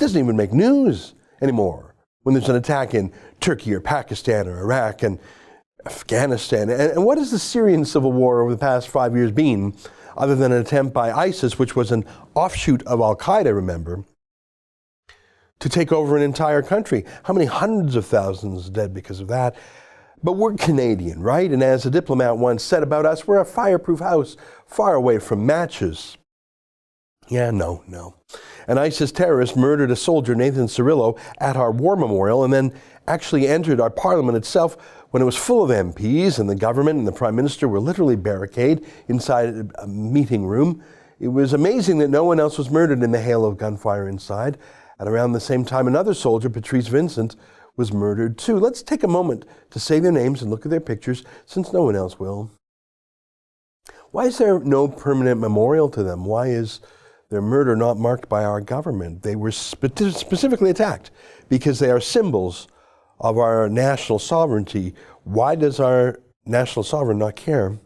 doesn't even make news anymore when there's an attack in Turkey or Pakistan or Iraq and Afghanistan. And what has the Syrian civil war over the past 5 years been, other than an attempt by ISIS, which was an offshoot of Al-Qaeda, remember, to take over an entire country? How many hundreds of thousands dead because of that? But we're Canadian, right? And as a diplomat once said about us, we're a fireproof house, far away from matches. Yeah, no. An ISIS terrorist murdered a soldier, Nathan Cirillo, at our war memorial, and then actually entered our parliament itself when it was full of MPs, and the government and the Prime Minister were literally barricaded inside a meeting room. It was amazing that no one else was murdered in the hail of gunfire inside. At around the same time, another soldier, Patrice Vincent, was murdered too. Let's take a moment to say their names and look at their pictures, since no one else will. Why is there no permanent memorial to them? Why is their murder not marked by our government? They were specifically attacked because they are symbols of our national sovereignty. Why does our national sovereign not care?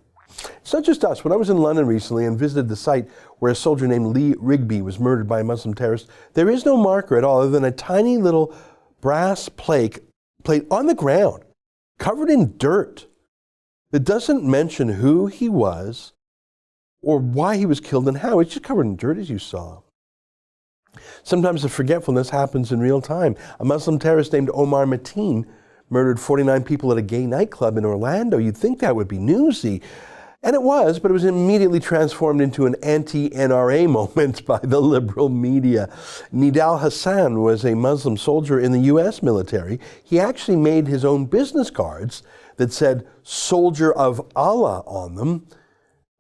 It's not just us. When I was in London recently and visited the site where a soldier named Lee Rigby was murdered by a Muslim terrorist, there is no marker at all other than a tiny little brass plate on the ground, covered in dirt, that doesn't mention who he was or why he was killed and how. It's just covered in dirt, as you saw. Sometimes the forgetfulness happens in real time. A Muslim terrorist named Omar Mateen murdered 49 people at a gay nightclub in Orlando. You'd think that would be newsy. And it was, but it was immediately transformed into an anti-NRA moment by the liberal media. Nidal Hassan was a Muslim soldier in the U.S. military. He actually made his own business cards that said "Soldier of Allah" on them.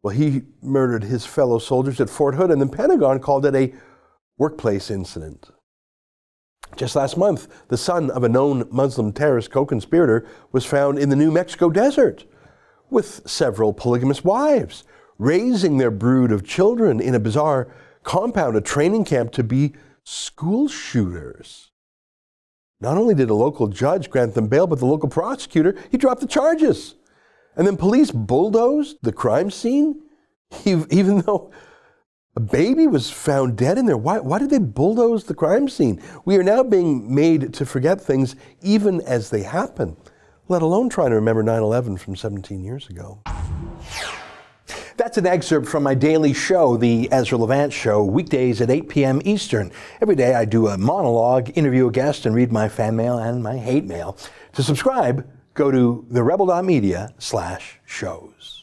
Well, he murdered his fellow soldiers at Fort Hood, and the Pentagon called it a workplace incident. Just last month, the son of a known Muslim terrorist co-conspirator was found in the New Mexico desert with several polygamous wives, raising their brood of children in a bizarre compound, a training camp to be school shooters. Not only did a local judge grant them bail, but the local prosecutor, he dropped the charges. And then police bulldozed the crime scene, even though a baby was found dead in there. Why did they bulldoze the crime scene? We are now being made to forget things even as they happen, let alone trying to remember 9/11 from 17 years ago. That's an excerpt from my daily show, The Ezra Levant Show, weekdays at 8 p.m. Eastern. Every day I do a monologue, interview a guest, and read my fan mail and my hate mail. To subscribe, go to therebel.media/shows.